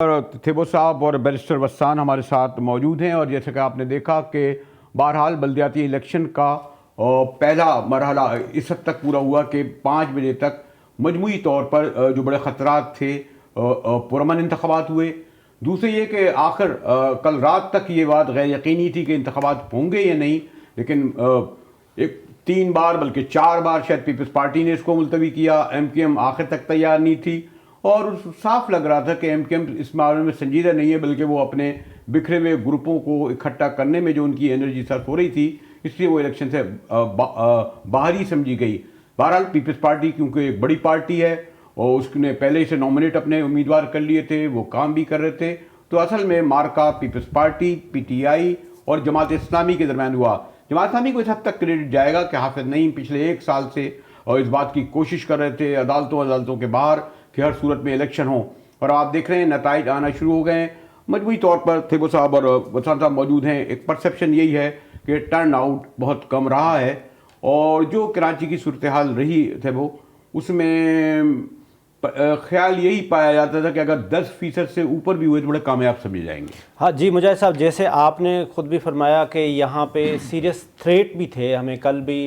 और थेबो साहब और बैरिस्टर वस्सान हमारे साथ मौजूद हैं। और जैसे कि आपने देखा कि बहरहाल बल्दियाती इलेक्शन का पहला मरहला इस हद तक पूरा हुआ कि 5 बजे तक मजमूई तौर पर जो बड़े ख़तरात थे पुरअमन इंतख़ाबात हुए। दूसरी ये कि आखिर कल रात तक ये बात गैर यकीनी थी कि इंतख़ाबात होंगे या नहीं, लेकिन एक 3 बार बल्कि 4 बार शायद पीपल्स पार्टी ने इसको मुलतवी किया। MKM आखिर तक तैयार नहीं थी और साफ लग रहा था कि MKM इस मामले में संजीदा नहीं है, बल्कि वो अपने बिखरे हुए ग्रुपों को इकट्ठा करने में जो उनकी एनर्जी सर्फ हो रही थी, इसलिए वो इलेक्शन से बाहर ही समझी गई। बहरहाल पीपल्स पार्टी क्योंकि एक बड़ी पार्टी है और उसने पहले से नॉमिनेट अपने उम्मीदवार कर लिए थे, वो काम भी कर रहे थे, तो असल में मार्का पीपल्स पार्टी, PTI और जमात इस्लामी के दरमियान हुआ। जमात इस्लामी को इस हद तक क्रेडिट जाएगा कि हाफिज नईम पिछले 1 साल से और इस बात की कोशिश कर रहे थे अदालतों के बाहर कि हर सूरत में इलेक्शन हो, और आप देख रहे हैं नताइज आना शुरू हो गए हैं। मजमूई तौर पर थेबो साहब और वसान साहब मौजूद हैं। एक परसेप्शन यही है कि टर्न आउट बहुत कम रहा है और जो कराची की सूरत हाल रही थेबो उसमें ख्याल यही पाया जाता था कि अगर 10% से ऊपर भी हुए तो बड़े कामयाब समझे जाएंगे। हाँ जी मुजाहिद साहब, जैसे आपने ख़ुद भी फरमाया कि यहाँ पे सीरियस थ्रेट भी थे, हमें कल भी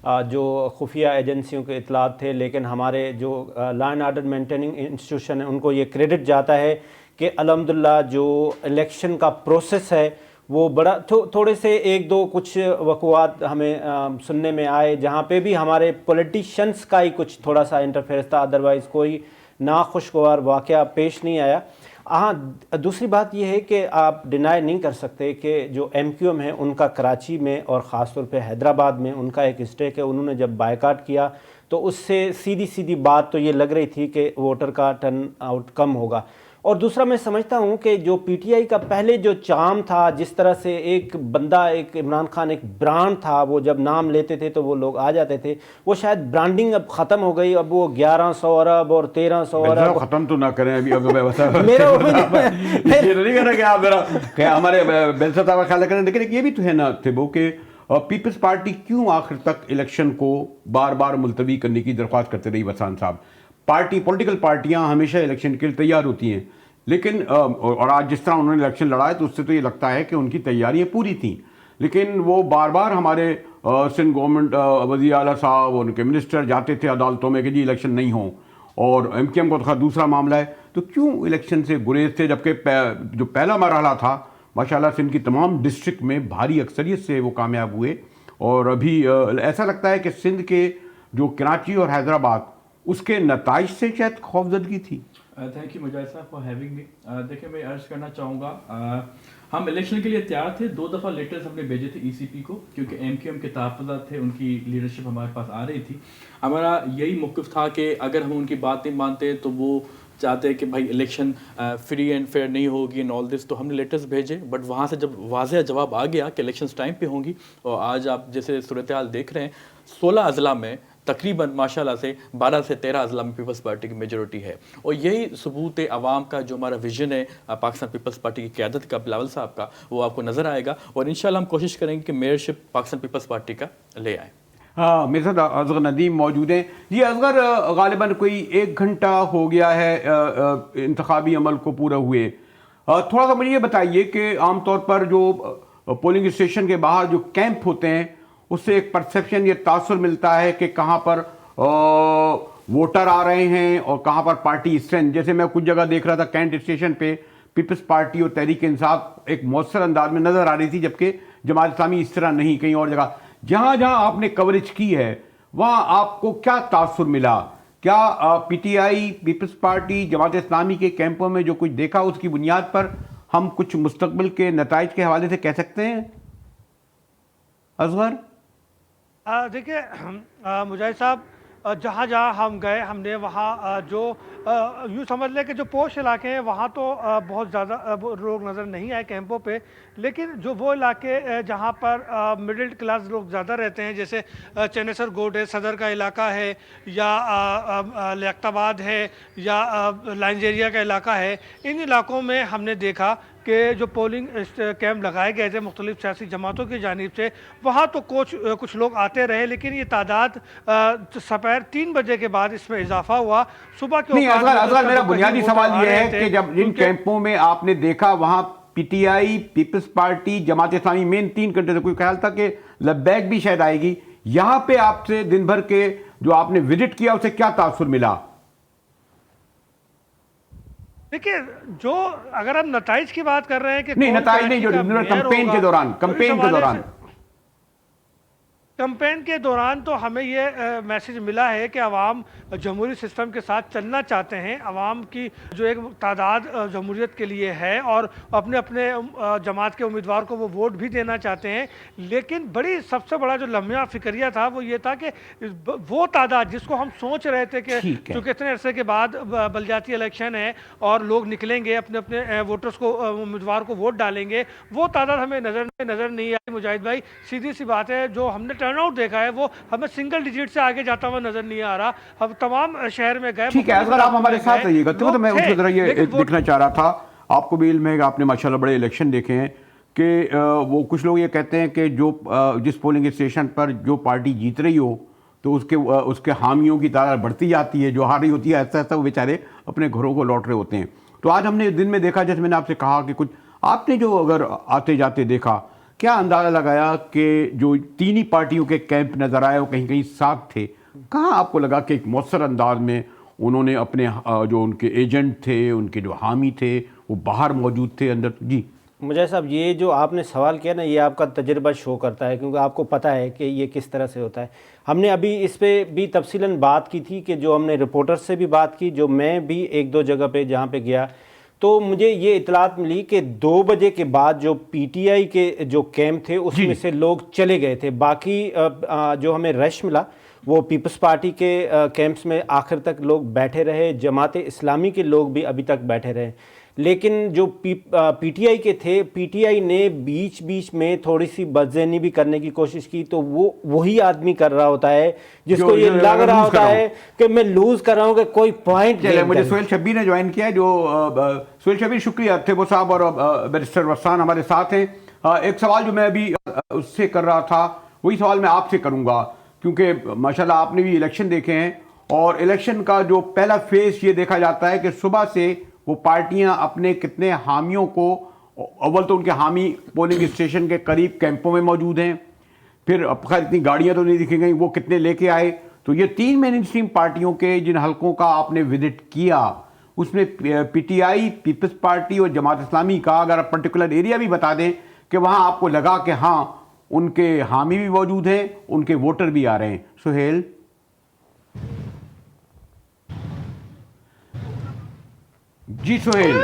जो खुफिया एजेंसियों के इतलात थे, लेकिन हमारे जो law and order maintaining institution है उनको ये क्रेडिट जाता है कि अल्हम्दुलिल्लाह जो इलेक्शन का प्रोसेस है वो बड़ा थोड़े से 1-2 कुछ वक़ुआत हमें सुनने में आए, जहाँ पे भी हमारे पॉलिटिशियंस का ही कुछ थोड़ा सा इंटरफेरेंस था, अदरवाइज़ कोई नाखुशगवार वाक़या पेश नहीं आया। हाँ, दूसरी बात यह है कि आप डिनाई नहीं कर सकते कि जो MQM है उनका कराची में और ख़ास तौर पे हैदराबाद में उनका एक स्टेक है। उन्होंने जब बायकाट किया तो उससे सीधी बात तो ये लग रही थी कि वोटर का टर्न आउट कम होगा। और दूसरा मैं समझता हूँ कि जो PTI का पहले जो चार्म था, जिस तरह से एक बंदा, एक इमरान खान एक ब्रांड था, वो जब नाम लेते थे तो वो लोग आ जाते थे, वो शायद ब्रांडिंग अब ख़त्म हो गई। अब वो 1100 अरब और 1300 अरब ख़त्म तो ना करें अभी। अगर मेरा नहीं कर रहा कि आप जरा हमारे बेलसा साहब ख्याल करें, लेकिन ये भी तो है ना थे वो कि पीपल्स पार्टी क्यों आखिर तक इलेक्शन को बार बार मुलतवी करने की दरख्वास्त करते रही। वसान साहब, पॉलिटिकल पार्टियां हमेशा इलेक्शन के लिए तैयार होती हैं, लेकिन और आज जिस तरह उन्होंने इलेक्शन लड़ा है तो उससे तो ये लगता है कि उनकी तैयारियां पूरी थी, लेकिन वो बार बार हमारे सिंध गवर्नमेंट वज़ीर आला साहब और उनके मिनिस्टर जाते थे अदालतों में कि जी इलेक्शन नहीं हो, और MKM को तो दूसरा मामला है, तो क्यों इलेक्शन से गुरेज थे। जबकि जो पहला मरहला था माशाल्लाह सिंध की तमाम डिस्ट्रिक्ट में भारी अक्सरियत से वो कामयाब हुए, और अभी ऐसा लगता है कि सिंध के जो कराची और हैदराबाद उसके नताइज से शायद खौफजदगी थी। थैंक यू मुजाहिद साहब फॉर हैविंग मी। देखिए, मैं अर्ज करना चाहूँगा, हम इलेक्शन के लिए तैयार थे। 2 दफ़ा लेटर्स हमने भेजे थे ECP को, क्योंकि MKM के तहफ़्फ़ुज़ात थे, उनकी लीडरशिप हमारे पास आ रही थी। हमारा यही मौक़िफ़ था कि अगर हम उनकी बात नहीं मानते तो वो चाहते हैं कि भाई इलेक्शन फ्री एंड फेयर नहीं होगी एंड ऑल दिस, तो हमने लेटर्स भेजे। बट वहाँ से जब वाज़ेह जवाब आ गया कि इलेक्शंस टाइम पे होंगी, और आज आप जैसे सूरत हाल देख रहे हैं 16 अज़ला में तकरीबन माशाल्लाह से 12 से 13 अज़ला में पीपल्स पार्टी की मेजॉरिटी है। और यही सबूत आवाम का जो हमारा विजन है पाकिस्तान पीपल्स पार्टी की क़यादत का, बिलावल साहब का, वो आपको नज़र आएगा। और इंशाल्लाह हम कोशिश करेंगे कि मेयरशिप पाकिस्तान पीपल्स पार्टी का ले आए। हाँ, मेरे साथ असगर नदीम मौजूद हैं। जी असगर, गालिबन कोई 1 घंटा हो गया है इंतखाबी अमल को पूरा हुए। थोड़ा सा मुझे ये बताइए कि आमतौर पर जो पोलिंग स्टेशन के बाहर जो कैंप होते हैं उससे एक परसेप्शन, ये तासुर मिलता है कि कहाँ पर वोटर आ रहे हैं और कहाँ पर पार्टी स्ट्रेंथ। जैसे मैं कुछ जगह देख रहा था कैंट स्टेशन पे पीपल्स पार्टी और तहरीक इंसाफ एक मौसर अंदाज में नज़र आ रही थी, जबकि जमात इस्लामी इस तरह नहीं। कहीं और जगह जहाँ जहाँ आपने कवरेज की है वहाँ आपको क्या तासुर मिला? क्या PTI, peoples party, Jamaat Islami के कैंपों में जो कुछ देखा उसकी बुनियाद पर हम कुछ मुस्तकबिल के नताइज के हवाले से कह सकते हैं? असगर देखिए मुजाहिद साहब, जहाँ जहाँ हम गए हमने वहाँ जो यूँ समझ लें कि जो पोश इलाके हैं वहाँ तो बहुत ज़्यादा लोग नज़र नहीं आए कैंपों पे, लेकिन जो वो इलाके जहाँ पर मिडिल क्लास लोग ज़्यादा रहते हैं, जैसे चेनेसर गोड है, सदर का इलाका है, या लियाकताबाद है, या लाइंजेरिया का इलाका है, इन इलाकों में हमने देखा कि जो पोलिंग कैंप लगाए गए थे मुख्तलिफ सियासी जमातों की जानिब से, वहाँ तो कुछ लोग आते रहे, लेकिन ये तादाद सफ़ेद दोपहर 3 बजे के बाद इसमें इजाफा हुआ। सुबह के नहीं, औकात में असगर तो मेरा कहीं बुनियादी वोटर सवाल आ ये रहे है थे, कि जब जिन क्योंकि कैंपों में आपने देखा वहां PTI, peoples party, Jamaat Islami main 3 country थे, कोई ख्याल था कि लब्बैक भी शायद आएगी। यहां पे आपसे दिन भर के जो आपने विजिट किया उसे क्या तासुर मिला? देखिए, जो अगर हम नताइज की बात कर रहे हैं कि नहीं, कौन नताइज नहीं, जो कराची का मेयर कैंपेन के होगा, दौरान, तो इस कैंपेन के हवाले दौरान से कैंपेन के दौरान तो हमें ये मैसेज मिला है कि अवाम जमहूरी सिस्टम के साथ चलना चाहते हैं। अवाम की जो एक तादाद जमहूरियत के लिए है और अपने अपने जमात के उम्मीदवार को वो वोट भी देना चाहते हैं। लेकिन बड़ी सबसे बड़ा जो लम्हा फिक्रिया था वो ये था कि वो तादाद जिसको हम सोच रहे थे कि ठीक है। चूँकि इतने अरसे के बाद बलदियाती इलेक्शन है और लोग निकलेंगे अपने अपने वोटर्स को उम्मीदवार को वोट डालेंगे, वो तादाद हमें नज़र नहीं आई। मुजाहिद भाई, सीधी सी बात है, जो हमने टर्नआउट देखा है वो हमें सिंगल डिजिट से आगे जाता हुआ नजर नहीं आ रहा। हम तमाम शहर में गए, ठीक है, अगर आप हमारे साथ रहिएगा तो मैं उसकी तरह ये देखना चाह रहा था। आपको भी इल्म है कि आपने माशाल्लाह बड़े इलेक्शन देखे हैं कि वो कुछ लोग ये कहते हैं कि जो जिस पोलिंग स्टेशन पर जो पार्टी जीत रही हो तो उसके हामियों की तादाद बढ़ती जाती है, जो हार रही होती है ऐसा ऐसा वो बेचारे अपने घरों को लौट रहे होते हैं। तो आज हमने दिन में देखा, जैसे मैंने आपसे कहा कि कुछ आपने जो अगर आते जाते देखा, क्या अंदाज़ा लगाया कि जो तीन ही पार्टियों के कैंप नज़र आए वो कहीं कहीं साथ थे? कहाँ आपको लगा कि एक मौसर अंदाज में उन्होंने अपने जो उनके एजेंट थे, उनके जो हामी थे, वो बाहर मौजूद थे, अंदर? जी मुझे साहब, ये जो आपने सवाल किया ना, ये आपका तजुर्बा शो करता है, क्योंकि आपको पता है कि ये किस तरह से होता है। हमने अभी इस पे भी तफसीलन बात की थी कि जो हमने रिपोर्टर से भी बात की, जो मैं भी एक दो जगह पे जहाँ पे गया तो मुझे ये इतलात मिली कि 2 बजे के बाद जो पीटीआई के जो कैंप थे उसमें से लोग चले गए थे। बाकी जो हमें रश मिला वो पीपल्स पार्टी के कैंप्स में आखिर तक लोग बैठे रहे, जमात इस्लामी के लोग भी अभी तक बैठे रहे। लेकिन जो पीटीआई के थे, पीटीआई ने बीच बीच में थोड़ी सी बदज़हनी भी करने की कोशिश की, तो वो वही आदमी कर रहा होता है जिसको ये लग रहा होता है कि मैं लूज कर रहा हूँ, कि कोई पॉइंट। मुझे सोहेल शब्बीर ने ज्वाइन किया, जो सोहेल शब्बीर, शुक्रिया थे वो साहब, और बैरिस्टर वस्सान हमारे साथ हैं। एक सवाल जो मैं अभी उससे कर रहा था वही सवाल मैं आपसे करूँगा, क्योंकि माशाल्लाह आपने भी इलेक्शन देखे हैं और इलेक्शन का जो पहला फेज ये देखा जाता है कि सुबह से वो पार्टियां अपने कितने हामियों को, अव्वल तो उनके हामी पोलिंग स्टेशन के करीब कैंपों में मौजूद हैं, फिर अब खैर इतनी गाड़ियां तो नहीं दिखी गई, वो कितने लेके आए। तो ये 3 मेन स्ट्रीम पार्टियों के जिन हलकों का आपने विजिट किया उसमें पीटीआई, पीपल्स पार्टी और जमात इस्लामी का अगर आप पर्टिकुलर एरिया भी बता दें कि वहाँ आपको लगा कि हाँ उनके हामी भी मौजूद हैं, उनके वोटर भी आ रहे हैं। सुहेल? जी सुहेल।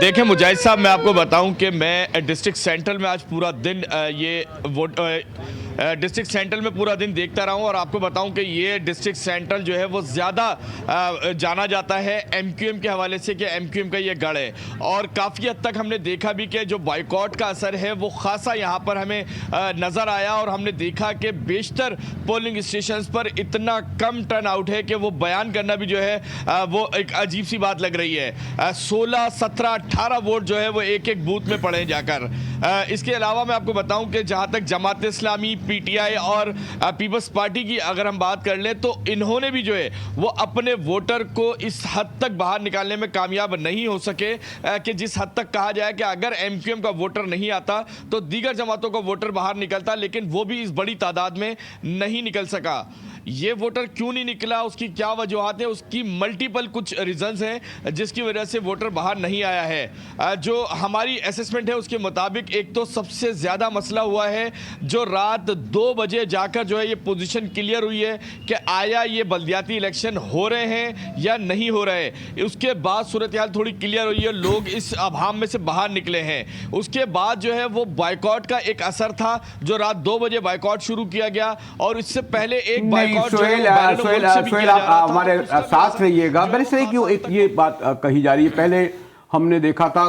देखें मुजाहिद साहब, मैं आपको बताऊं कि मैं डिस्ट्रिक्ट सेंट्रल में आज पूरा दिन डिस्ट्रिक्ट सेंट्रल में पूरा दिन देखता रहा हूं और आपको बताऊं कि ये डिस्ट्रिक्ट सेंट्रल जो है वो ज़्यादा जाना जाता है एमक्यूएम के हवाले से कि एमक्यूएम का ये गढ़ है। और काफ़ी हद तक हमने देखा भी कि जो बाइकॉट का असर है वो खासा यहाँ पर हमें नज़र आया और हमने देखा कि बेशतर पोलिंग स्टेशंस पर इतना कम टर्न आउट है कि वो बयान करना भी जो है वो एक अजीब सी बात लग रही है। 16, 17, 18 वोट जो है वो एक एक बूथ में पड़े जाकर। इसके अलावा मैं आपको बताऊं कि जहां तक जमात इस्लामी, पीटीआई और पीपल्स पार्टी की अगर हम बात कर लें तो इन्होंने भी जो है वो अपने वोटर को इस हद तक बाहर निकालने में कामयाब नहीं हो सके कि जिस हद तक कहा जाए कि अगर एमक्यूएम का वोटर नहीं आता तो दीगर जमातों का वोटर बाहर निकलता, लेकिन वो भी इस बड़ी तादाद में नहीं निकल सका। ये वोटर क्यों नहीं निकला, उसकी क्या वजूहत है, उसकी मल्टीपल कुछ रीजंस हैं जिसकी वजह से वोटर बाहर नहीं आया है। जो हमारी असेसमेंट है उसके मुताबिक एक तो सबसे ज़्यादा मसला हुआ है जो रात 2 बजे जाकर जो है ये पोजीशन क्लियर हुई है कि आया ये बल्दियाती इलेक्शन हो रहे हैं या नहीं हो रहे। उसके बाद सूरत हाल थोड़ी क्लियर हुई है, लोग इस अभाम में से बाहर निकले हैं। उसके बाद जो है वो बाइकॉट का एक असर था जो रात 2 बजे बाइकॉट शुरू किया गया और इससे पहले एक बाइकॉट सोहेल आप हमारे साथ रहिएगा। बैरिस्टर क्यों एक ये बात कही जा रही है, पहले हमने देखा था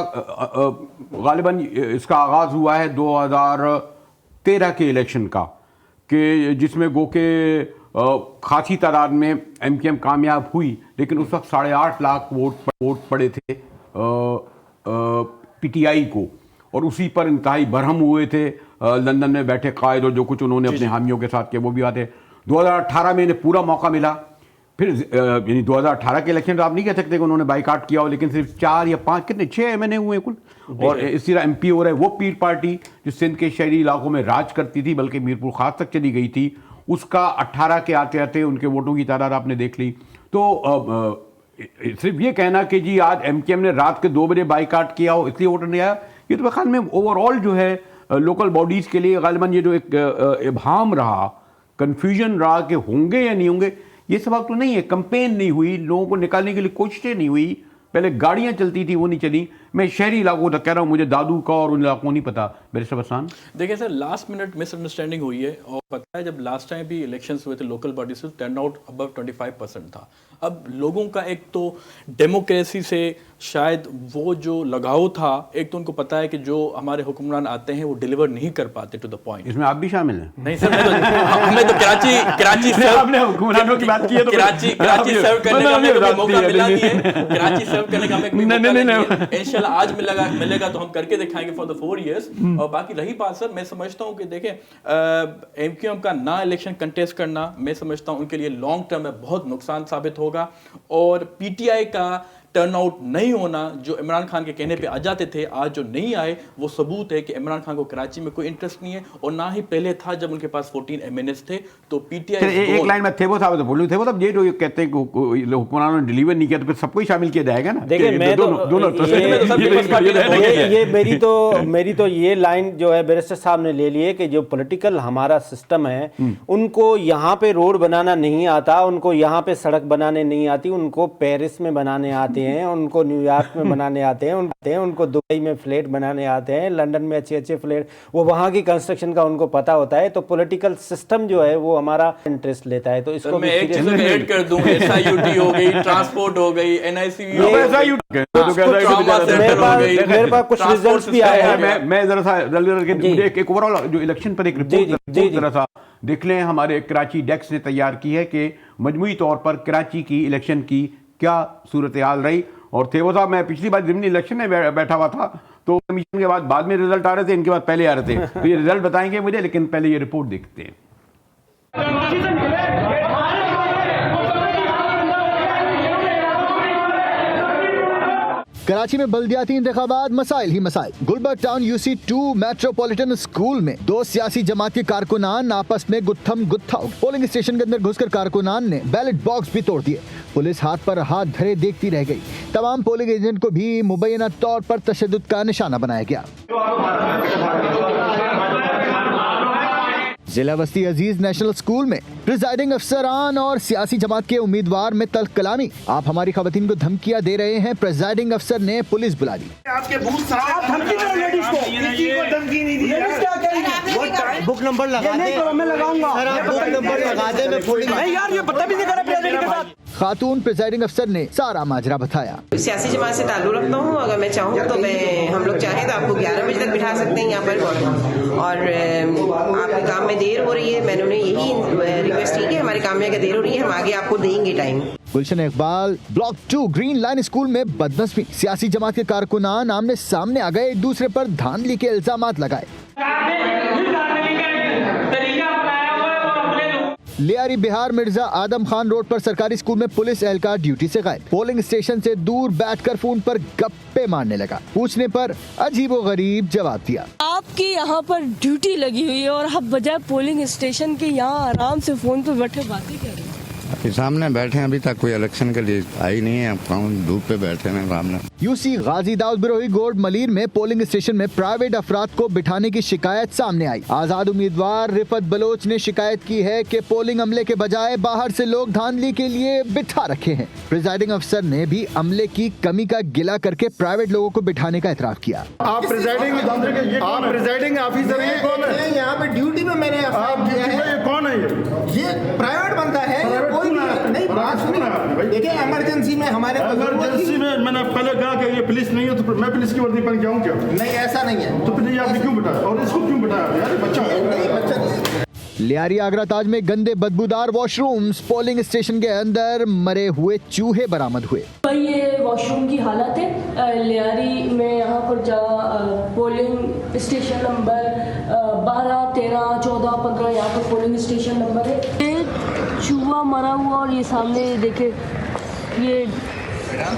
गालिबन इसका आगाज़ हुआ है 2013 के इलेक्शन का, कि जिसमें गो के खासी तादाद में एमक्यूएम कामयाब हुई, लेकिन उस वक्त 8.5 लाख वोट पड़े थे पीटीआई को, और उसी पर इंतहाई बरहम हुए थे लंदन में बैठे कायद और जो कुछ उन्होंने अपने हामियों के साथ किया वो भी आते। 2018 में इन्हें पूरा मौका मिला, फिर यानी 2018 के इलेक्शन तो आप नहीं कह सकते कि उन्होंने बाइकाट किया हो, लेकिन सिर्फ 4 या 5 कितने 6 MNA हुए कुल, और इसी तरह MP हो रहा है। वो पीर पार्टी जो सिंध के शहरी इलाकों में राज करती थी, बल्कि मीरपुर खास तक चली गई थी, उसका 18 के आते आते उनके वोटों की तादाद आपने देख ली। तो सिर्फ ये कहना कि जी आज MKM ने रात के 2 बजे बाइकाट किया हो इसलिए वोटर नहीं आया, ये तो मेरे ख्याल में ओवरऑल जो है लोकल बॉडीज़ के लिए गालिबन ये जो एक इब्हाम रहा, कन्फ्यूजन रहा कि होंगे या नहीं होंगे, ये सबक तो नहीं है। कंपेन नहीं हुई, लोगों को निकालने के लिए कोशिशें नहीं हुई, पहले गाड़ियां चलती थी वो नहीं चली। मैं शहरी इलाकों तक कह रहा हूँ, मुझे दादू का और उन इलाकों को नहीं पता। बैरिस्टर बसान, देखिए सर, लास्ट मिनट मिसअंडरस्टैंडिंग हुई है, और पता है जब लास्ट टाइम भी इलेक्शंस हुए थे लोकल बॉडी से, टर्न आउट अबव 25% था। अब लोगों का एक तो डेमोक्रेसी से शायद वो जो लगाव था, एक तो उनको पता है कि जो हमारे हुक्मरान आते हैं वो डिलीवर नहीं कर पाते टू द पॉइंट। इसमें आप भी शामिल हैं? नहीं सर, हमें तो कराची आपने हुक्मरानों की बात की है तो कराची सर्व करने का हमें कभी मौका मिला नहीं है, कराची सर्व करने का हमें कोई मौका नहीं है। इंशाल्लाह आज मिलेगा तो हम करके दिखाएंगे फॉर द 4 इयर्स। और बाकी रही बात सर, मैं समझता हूँ कि देखें MQM का ना इलेक्शन कंटेस्ट करना, मैं समझता हूँ उनके लिए लॉन्ग टर्म में बहुत नुकसान साबित होगा, और PTI का टर्नआउट नहीं होना, जो इमरान खान के कहने पे आ जाते थे, आज जो नहीं आए, वो सबूत है कि इमरान खान को कराची में कोई इंटरेस्ट नहीं है, और ना ही पहले था जब उनके पास 14 MNAs थे। तो PTI एक लाइन में थे वो साहब तो बोलूं थे वो, तब ये जो कहते हैं कि हुक्मरानों ने डिलीवर नहीं किया तो फिर सबको ही शामिल किया जाएगा ना। देखिए मैं मेरी तो ये लाइन जो है बैरिस्टर साहब ने ले ली है कि जो पॉलिटिकल हमारा सिस्टम है, उनको यहाँ पे रोड बनाना नहीं आता, उनको यहाँ पे सड़क बनाने नहीं आती, उनको पेरिस में बनाने आती हैं, उनको न्यूयॉर्क में बनाने आते हैं, उनको दुबई में फ्लैट बनाने आते हैं, लंदन में अच्छे फ्लैट, वो वहाँ की कंस्ट्रक्शन का उनको पता होता है। तो पॉलिटिकल सिस्टम जो है वो हमारा इंटरेस्ट लेता है। तो इसको मैं एक चीज ऐड कर दूं, SIUT हो गई, ट्रांसपोर्ट हो गई, NIC मेरे पास कुछ रिजल्ट्स भी आए हैं। मैं जरा सा एक ओवरऑल जो इलेक्शन पर एक रिपोर्ट जरा सा देख लें, हमारे कराची डेस्क ने तैयार की है कि मजमूई तौर पर कराची की इलेक्शन की क्या सूरत हाल रही। और थे वो साहब, मैं पिछली बार जिमनी इलेक्शन में बैठा हुआ था, तो कमीशन के बाद में रिजल्ट आ रहे थे, इनके बाद पहले आ रहे थे, तो ये रिजल्ट बताएंगे मुझे, लेकिन पहले ये रिपोर्ट देखते हैं। कराची में बल्दियाती इंतखाबात मसाइल ही मसाइल। Gulberg town UC2 metropolitan school में 2 सियासी जमात के कारकुनान आपस में गुत्थम गुत्था। पोलिंग स्टेशन के अंदर घुसकर कारकुनान ने बैलेट बॉक्स भी तोड़ दिए। पुलिस हाथ पर हाथ धरे देखती रह गई। तमाम पोलिंग एजेंट को भी मुबैना तौर पर तशद्दुद का निशाना बनाया गया। जिला बस्ती अजीज नेशनल स्कूल में प्रिजाइडिंग अफसरान और सियासी जमात के उम्मीदवार में तल्ख कलामी। आप हमारी खवातीन को धमकियां दे रहे हैं, प्रिजाइडिंग अफसर ने पुलिस बुला ली। आपके बूथ साहब धमकी दो लेडीज को, किसी को धमकी नहीं दी है। क्या करेंगे? वो बुक नंबर लगा दे, तो मैं लगाऊंगा। सर आप बुक नंबर लगा दे, मैं फोल्डिंग नहीं यार, ये पता भी नहीं करा प्रेसिडेंट के साथ। खातून प्रिजाइडिंग अफसर ने सारा माजरा बताया। सियासी जमात से ताल्लुक रखता हूँ, अगर मैं चाहूँ तो हम लोग चाहें तो आपको 11 बजे तक बिठा सकते हैं यहाँ पर, और आपके काम में देर हो रही है, मैंने उन्हें यही रिक्वेस्ट की कि हमारे काम में अगर देर हो रही है हम आगे आपको देंगे time. Gulshan Iqbal block 2 green line school में बदनस्मी। सियासी जमात के कारकुनान आमने सामने आ गए, एक दूसरे पर धांधली के इल्जामात लगाए। लियारी बिहार मिर्जा आदम खान रोड पर सरकारी स्कूल में पुलिस एहलकार ड्यूटी से गायब। पोलिंग स्टेशन से दूर बैठकर फोन पर गप्पे मारने लगा। पूछने पर अजीबोगरीब जवाब दिया। आपकी यहाँ पर ड्यूटी लगी हुई है और आप बजाय पोलिंग स्टेशन के यहाँ आराम से फोन पे बैठे बातें कर रहे हैं। सामने बैठे हैं, अभी तक कोई इलेक्शन के लिए आई नहीं है, कौन धूप पे बैठे हैं सामने। UC गाजी दाऊद बिरोही गोड मलीर में पोलिंग स्टेशन में प्राइवेट अफराद को बिठाने की शिकायत सामने आई। आजाद उम्मीदवार रिफत बलोच ने शिकायत की है कि पोलिंग अमले के बजाय बाहर से लोग धांधली के लिए बिठा रखे हैं। प्रिजाइडिंग अफसर ने भी अमले की कमी का गिला करके प्राइवेट लोगों को बिठाने का एतराफ किया। आप प्रिजाइडिंग ऑफिसर हैं, कौन है यहाँ पे ड्यूटी में? मैंने कौन है ये प्राइवेट बंदा है, कोई नहीं। बात सुनिए, देखिए इमरजेंसी में हमारे इमरजेंसी में मैंने पहले कहा कि ये पुलिस नहीं है तो मैं पुलिस की वर्दी पहन के आऊँ क्या? नहीं ऐसा नहीं है। तो फिर आपने क्यों बिठाया और इसको क्यों बिठाया? यार बच्चा नहीं, बच्चा नहीं। लियारी आगरा ताज में गंदे बदबूदार वॉशरूम्स। पोलिंग स्टेशन के अंदर मरे हुए चूहे बरामद हुए। ये वॉशरूम की हालत है लियारी में। यहाँ पर पोलिंग स्टेशन नंबर 12, 13, 14, 15 यहाँ पर पोलिंग स्टेशन नंबर है। चूहा मरा हुआ और ये सामने देखे ये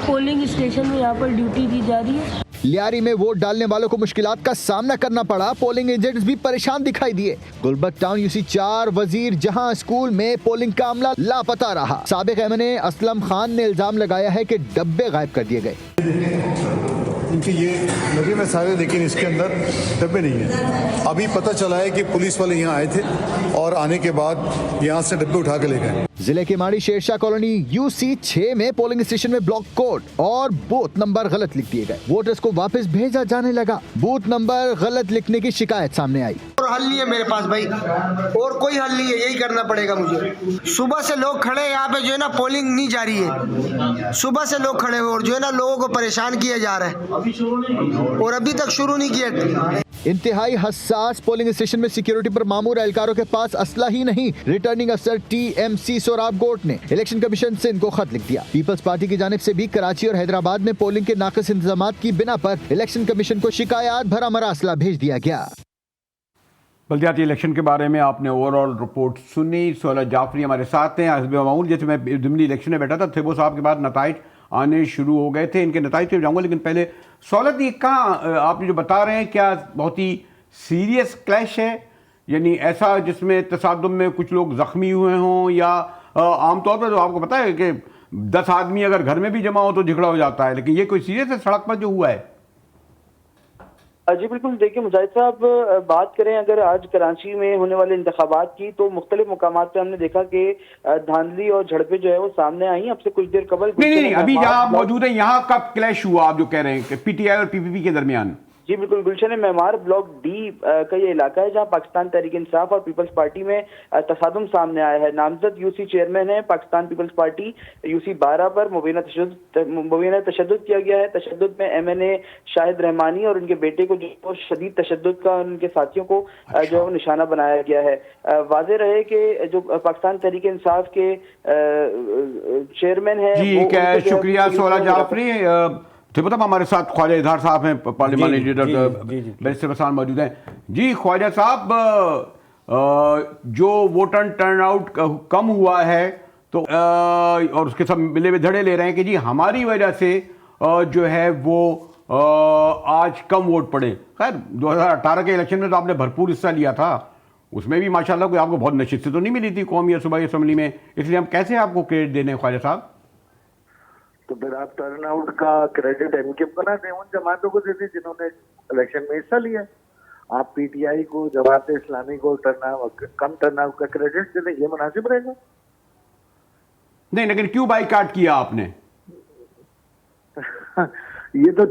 पोलिंग स्टेशन में यहाँ पर ड्यूटी दी जा रही है। लियारी में वोट डालने वालों को मुश्किलात का सामना करना पड़ा। पोलिंग एजेंट्स भी परेशान दिखाई दिए। गुलबर्ग टाउन यूसी 4 वजीर जहां स्कूल में पोलिंग का अमला लापता रहा। साबिक एमएनए असलम खान ने इल्जाम लगाया है कि डब्बे गायब कर दिए गए। इनके ये लगे में सारे, लेकिन इसके अंदर डब्बे नहीं है। अभी पता चला है कि पुलिस वाले यहाँ आए थे और आने के बाद यहाँ से डब्बे उठा के ले गए। जिले के माड़ी शेरशाह कॉलोनी यूसी 6 में पोलिंग स्टेशन में ब्लॉक कोड और बूथ नंबर गलत लिख दिए गए। वोटर्स को वापस भेजा जाने लगा। बूथ नंबर गलत लिखने की शिकायत सामने आई। और हल नहीं है मेरे पास भाई, और कोई हल नहीं है, यही करना पड़ेगा मुझे। सुबह से लोग खड़े यहाँ पे, जो है ना पोलिंग नहीं जा रही है। सुबह से लोग खड़े हुए और जो है ना लोगों को परेशान किया जा रहा है और अभी तक शुरू नहीं किया। इंतहाई हसास पोलिंग स्टेशन में सिक्योरिटी पर मामूर एहलकारों के पास असला ही नहीं। रिटर्निंग अफसर TMC सोराब गोट ने इलेक्शन कमीशन से इनको खत लिख दिया। पीपल्स पार्टी की जानिब से भी कराची और हैदराबाद में पोलिंग के नाक़िस इंतजामात की बिना पर इलेक्शन कमीशन को शिकायत भरा मरासला भेज दिया गया। बल्दियाती इलेक्शन के बारे में आपने ओवरऑल रिपोर्ट सुनी। सोला जाफरी हमारे साथ हैं। हस्ब मामूल जैसे मैं दिमनी इलेक्शन में बैठा था, थेबो साहब के बाद नताइज आने शुरू हो गए थे। इनके नताइज पे जाऊँगा, लेकिन पहले सहूलत ये कहाँ आप जो बता रहे हैं, क्या बहुत ही सीरियस क्लैश है? यानी ऐसा जिसमें तसादुम में कुछ लोग ज़ख्मी हुए हों, या आमतौर पर तो आपको पता है कि 10 आदमी अगर घर में भी जमा हो तो झगड़ा हो जाता है, लेकिन ये कोई सीरियस है सड़क पर जो हुआ है? जी बिल्कुल, देखिए मुजाहिद साहब, बात करें अगर आज कराची में होने वाले इंतखाबात की, तो मुख्तलिफ मुकामात पे हमने देखा कि धांधली और झड़पें जो है वो सामने आई। अब से कुछ देर कबल नहीं, अभी जहाँ आप मौजूद है यहाँ कब क्लैश हुआ आप जो कह रहे हैं कि PTI और PPP के दरमियान? जी बिल्कुल, गुलशन मेमार ब्लॉक डी का ये इलाका है जहां पाकिस्तान तहरीक इंसाफ और पीपल्स पार्टी में तसादुम सामने आया है। नामजद यूसी चेयरमैन है पाकिस्तान पीपल्स पार्टी यूसी 12 पर मुबीना तशद्दुद किया गया है। तशद्दुद में MNA शाहिद रहमानी और उनके बेटे को जो शदीद तशद्दुद का उनके साथियों को जो है वो निशाना बनाया गया है। वाज़ेह रहे कि जो पाकिस्तान तहरीक इंसाफ के चेयरमैन है। शुक्रिया सोला जाफरी। तो हमारे साथ ख्वाजा इजहार साहब हैं, पार्लियामानी लीडर बैरिस्टर वसान मौजूद हैं। जी ख्वाजा साहब, जो वोटर टर्नआउट कम हुआ है तो और उसके सब मिले हुए धड़े ले रहे हैं कि जी हमारी वजह से जो है वो आज कम वोट पड़े। खैर 2018 के इलेक्शन में तो आपने भरपूर हिस्सा लिया था, उसमें भी माशाल्लाह कोई आपको बहुत नशिस्तें तो नहीं मिली थी कौमी या सूबाई असम्बली में, इसलिए हम कैसे आपको क्रेडिट देने ख्वाजा साहब? तो फिर आप टर्न आउट का क्रेडिट MKM को ना दें, उन जमातों को दे दें जिन्होंने इलेक्शन में हिस्सा लिया। आप PTI को, जमात इस्लामी को कम टर्न आउट का क्रेडिट दे दें, ये मुनासिब रहेगा? नहीं, लेकिन क्यों बाइकाट किया आपने? ये तो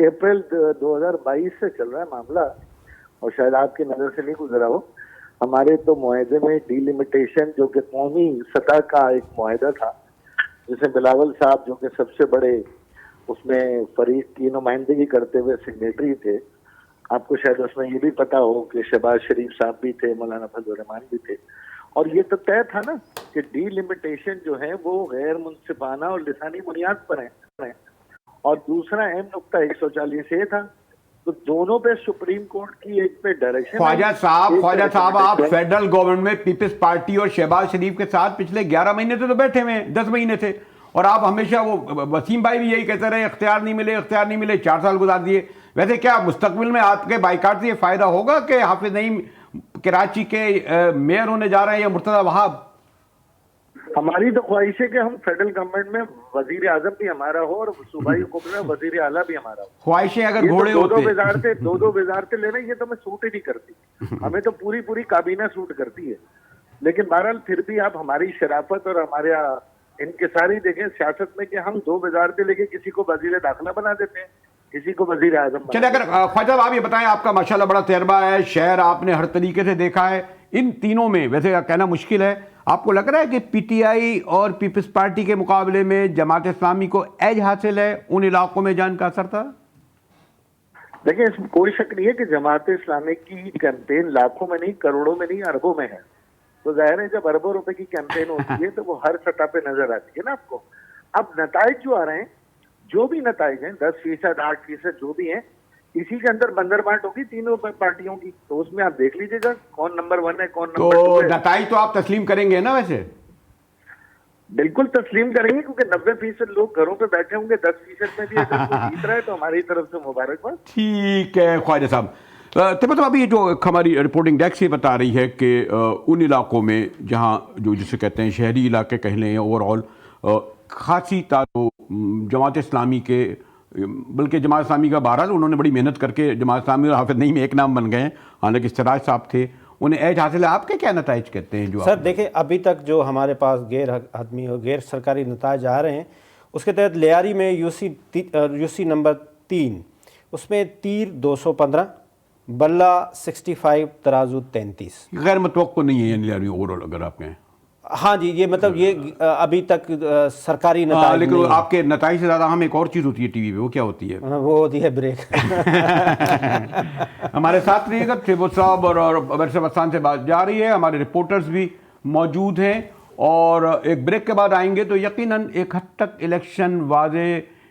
अप्रैल 2022 से चल रहा है मामला, और शायद आपकी नजर से नहीं गुजरा हो। हमारे तो मुआहदे में डिलिमिटेशन, जो कि कौमी सतह का एक मुआहदा था, जिसे बिलावल साहब जो कि सबसे बड़े उसमें फरीक की नुमाइंदगी करते हुए सिग्नेटरी थे, आपको शायद उसमें ये भी पता हो कि शहबाज शरीफ साहब भी थे, मौलाना फजल रहमान भी थे, और ये तो तय था ना कि डिलिमिटेशन जो है वो गैर मुनसिफाना और लिसानी बुनियाद पर है। और दूसरा अहम नुक्ता 140 था, तो दोनों पे सुप्रीम कोर्ट की एक पे डायरेक्शन। ख्वाजा साहब आप फेडरल गवर्नमेंट में पीपल्स पार्टी और शहबाज शरीफ के साथ पिछले 11 महीने से तो बैठे हुए, 10 महीने थे, और आप हमेशा वो वसीम भाई भी यही कहते रहे इख्तियार नहीं मिले, 4 साल गुजार दिए। वैसे क्या मुस्तकबिल में आपके बाइकाट से ये फायदा होगा कि हाफिज नईम कराची के मेयर होने जा रहे हैं या मुर्तजा वहाब? हमारी तो ख्वाहिश है कि हम फेडरल गवर्नमेंट में वजीर आजम भी हमारा हो और सूबाई हुकूमत में वजीर आला भी हमारा हो। ख्वाहिशें अगर घोड़े होते दो वजारतें ले रहे हैं, ये तो हमें सूट ही नहीं करती। हमें तो पूरी काबीना सूट करती है। लेकिन बहरहाल फिर भी आप हमारी शराफत और हमारे इनकिसारी देखें सियासत में कि हम 2 वजारतें लेके किसी को वजीर दाखिला बना देते हैं, किसी को वजीर आजम। चलिए, अगर ख्वाजा आप ये बताएं, आपका माशाल्लाह बड़ा तजर्बा है, शहर आपने हर तरीके से देखा है, इन तीनों में वैसे कहना मुश्किल है, आपको लग रहा है कि PTI और पीपल्स पार्टी के मुकाबले में जमात इस्लामी को एज हासिल है उन इलाकों में जान का असर था? देखिए, इसमें कोई शक नहीं है कि जमात इस्लामी की कैंपेन लाखों में नहीं, करोड़ों में नहीं, अरबों में है। तो जाहिर है जब अरबों रुपए की कैंपेन होती है तो वो हर सतह पे नजर आती है ना आपको। अब नताइज जो आ रहे हैं, जो भी नताइज हैं, 10%, 8% जो भी हैं, इसी के अंदर बंदरबांट होगी तीनों पार्टियों की, तो उसमें आप देख लीजिएगा कौन नंबर 1 है, कौन नंबर 2 है। नताइज तो आप तस्लीम करेंगे ना? वैसे बिल्कुल तस्लीम करेंगे, क्योंकि 90% लोग घरों पे बैठे होंगे, 10% में भी अगर कोई जीत रहा है तो हमारी तरफ से मुबारकबाद। ठीक है ख्वाजा साहब। तो अभी जो हमारी रिपोर्टिंग डेस्क ये बता रही है कि उन इलाकों में जहाँ जो जिसे कहते हैं शहरी इलाके कह लें, ओवरऑल खासी जमात इस्लामी के, बल्कि जमात इस्लामी का बहरहाल उन्होंने बड़ी मेहनत करके जमात इस्लामी और हाफिज नईम एक नाम बन गए हैं, हालांकि सिराज साहब थे, उन्हें एज हासिल है। आपके क्या नताइज कहते हैं? जो सर देखिए, अभी तक जो हमारे पास गैर हतमी और गैर सरकारी नताइज आ रहे हैं, उसके तहत लियारी में यूसी नंबर 3 उसमें तीर 215, बल्ला 65, तराजू 33। गैर मुतवक्को नहीं है लियारी ओवरऑल अगर आप कहें? हाँ जी, ये मतलब ये अभी तक सरकारी नताइज लेकिन नहीं है। आपके नताइज से ज़्यादा हम एक और चीज़ होती है टीवी पे, वो क्या होती है? वो होती है ब्रेक। हमारे साथ रहिएगा, थेबो साहब और बैरिस्टर वसान से बात जा रही है, हमारे रिपोर्टर्स भी मौजूद हैं और एक ब्रेक के बाद आएंगे तो यकीनन एक हद तक इलेक्शन वाज़े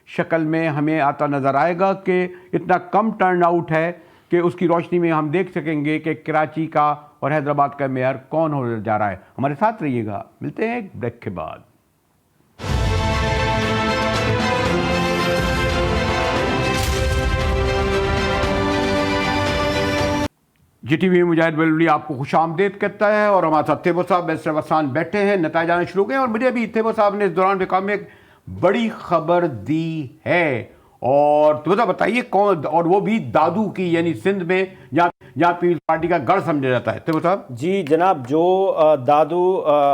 शक्ल में हमें आता नज़र आएगा कि इतना कम टर्न आउट है कि उसकी रोशनी में हम देख सकेंगे कि कराची का और हैदराबाद का मेयर कौन हो जा रहा है। हमारे साथ रहिएगा, मिलते हैं एक ब्रेक के बाद। GTV मुजाहिद बेलवली आपको खुश आमदेद कहता है और हमारे साथ थेबो साहब बैरिस्टर वसान बैठे हैं, नताइज आने शुरू हो गए और मुझे अभी थेबो साहब ने इस दौरान रिकॉर्ड में एक बड़ी खबर दी है और तो बताइए कौन, और वो भी दादू की, यानी सिंध में जहाँ पीपल्स पार्टी का गढ़ समझा जाता है। तो साहब जी जनाब, जो दादू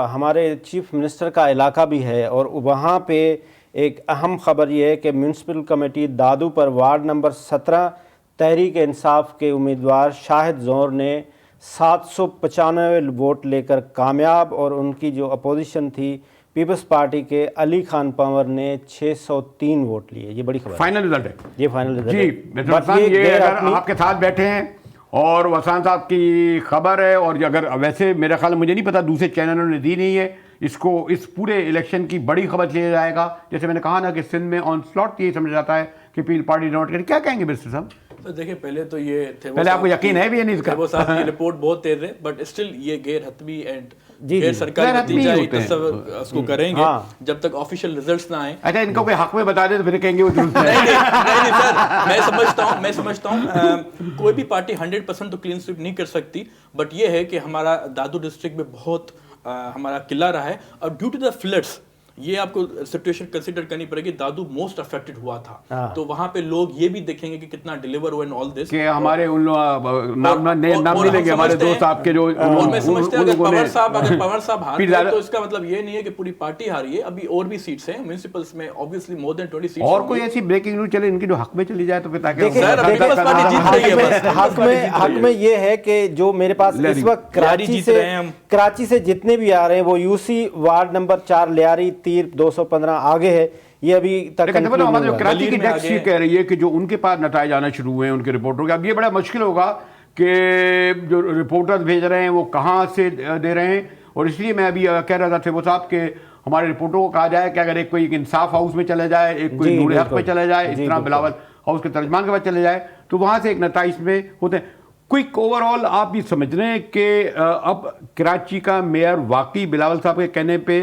हमारे चीफ मिनिस्टर का इलाका भी है और वहाँ पे एक अहम खबर ये है कि म्यूनसिपल कमेटी दादू पर वार्ड नंबर 17 तहरीक इंसाफ के उम्मीदवार शाहिद ज़ोर ने 795 वोट लेकर कामयाब और उनकी जो अपोजिशन थी पीपल्स पार्टी के अली खान पंवर ने 603 वोट लिए। ये बड़ी खबर, फाइनल रिजल्ट है ये, फाइनल रिजल्ट जी। वसान ये अगर आपके साथ बैठे हैं और वसान साहब की खबर है, और अगर वैसे मेरा ख्याल मुझे नहीं पता दूसरे चैनलों ने दी नहीं है इसको, इस पूरे इलेक्शन की बड़ी खबर लिया जाएगा। जैसे मैंने कहा ना कि सिंध में ऑन स्लॉट ये समझा जाता है कि पीपल पार्टी नोट करें, क्या कहेंगे बैरिस्टर साहब? तो देखिए, पहले तो ये पहले आपको यकीन है भी नहीं इसका? थेबो साहब की रिपोर्ट बहुत तेज है, बट स्टिल ये गैर हतमी एंड गैर सरकारी नतीजा ही उसको करेंगे जब तक ऑफिशियल रिजल्ट्स ना आए। अच्छा, इनको कोई हक में बता दे तो फिर कहेंगे वो दुरुस्त है। नहीं सर, मैं समझता हूँ कोई भी पार्टी 100% तो क्लीन स्वीप नहीं कर सकती, बट ये है कि हमारा दादू डिस्ट्रिक्ट में बहुत हमारा किला रहा है और ड्यू टू द फ्लड्स ये आपको सिचुएशन कंसीडर करनी पड़ेगी। दादू मोस्ट अफेक्टेड हुआ था, तो वहां पे लोग ये भी देखेंगे कि कितना डिलीवर हुआ इन ऑल दिस, कि हमारे उन नाम नहीं लेंगे हमारे दोस्त आपके जो, और मैं समझते हैं अगर पवार साहब हार गए तो इसका मतलब ये नहीं है कि पूरी पार्टी हारी है। अभी और भी सीट्स हैं म्युनिसिपल्स में, ऑब्वियसली मोर देन 20 सीट्स। और कोई ऐसी ब्रेकिंग न्यूज चले इनकी जो हक में चली जाए तो फिर ताकि हक में ये है कि जो मेरे पास इस वक्त कराची से जितने भी आ रहे हैं वो यूसी वार्ड नंबर 4 लियारी तीर 215 आगे है। ये अभी तक हमारे जो कराची की डेस्क ये कह रही है कि जो उनके पास नताइज आना शुरू हुए हैं उनके रिपोर्टरों के, अब ये बड़ा मुश्किल होगा कि जो रिपोर्टर्स भेज रहे हैं वो कहाँ से दे रहे हैं, और इसलिए मैं अभी कह रहा था थेबो साहब के हमारे रिपोर्टरों को कहा जाए कि अगर एक कोई इंसाफ हाउस में चला जाए, एक कोई नूर हक में चला जाए, इस तरह बिलावल हाउस के तर्जमान के पास चले जाए तो वहाँ से एक नताइज में होते हैं। क्विक ओवरऑल आप भी समझ रहे हैं कि अब कराची का मेयर वाकई बिलावल साहब के कहने पे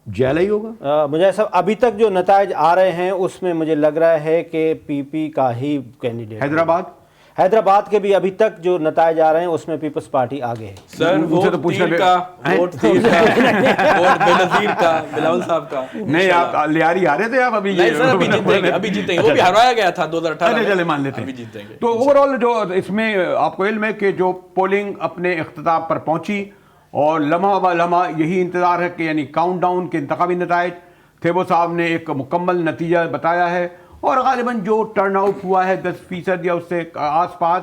जेल ही होगा? मुझे सब अभी तक जो नताइज आ रहे हैं उसमें मुझे लग रहा है कि पीपी का ही कैंडिडेट। हैदराबाद के भी अभी तक जो नताइज आ रहे हैं उसमें पीपल्स पार्टी आगे है। सर वोट तो तीर का, वोट बेनज़ीर का, बिलावल साहब का नहीं, आप लियारी हारे थे आप अभी? नहीं सर, अभी जीतेंगे। वो भी हरवाया गया था 2018 में, मान लेते हैं अभी जीतेंगे। तो ओवरऑल जो इसमें आपको इल्म है कि जो पोलिंग अपने इख्तिताम पर पहुंची और लम्हा ब लम्हा यही इंतजार है कि यानी काउंटडाउन के इंतखाबी नताइज, थेबो साहब ने एक मुकम्मल नतीजा बताया है और गालिबन जो टर्न आउट हुआ है 10% या उससे आसपास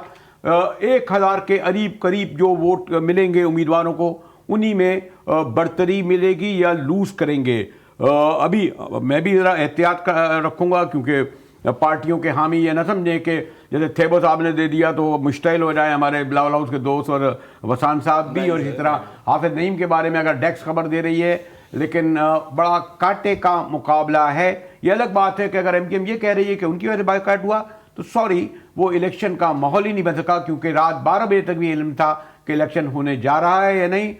1000 के करीब जो वोट मिलेंगे उम्मीदवारों को, उन्हीं में बढ़तरी मिलेगी या लूज करेंगे। अभी मैं भी ज़रा एहतियात रखूँगा क्योंकि पार्टियों के हामी ये ना समझें कि जैसे थेबो साहब ने दे दिया तो मुश्किल हो जाए हमारे बिलावल हाउस के दोस्त और वसान साहब भी, और इसी तरह हाफिज नईम के बारे में अगर डेस्क खबर दे रही है, लेकिन बड़ा कांटे का मुकाबला है। ये अलग बात है कि अगर एमकेएम ये कह रही है कि उनकी वजह से बायकॉट हुआ तो सॉरी, वो इलेक्शन का माहौल ही नहीं बन सका क्योंकि रात 12 बजे तक भी इल्म था कि इलेक्शन होने जा रहा है या नहीं।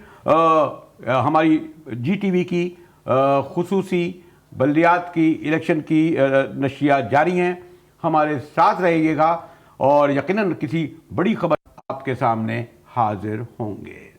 हमारी GTV की खुसूसी बल्दियात की इलेक्शन की नशियात जारी हैं। हमारे साथ रहिएगा और यकीनन किसी बड़ी खबर आपके सामने हाजिर होंगे।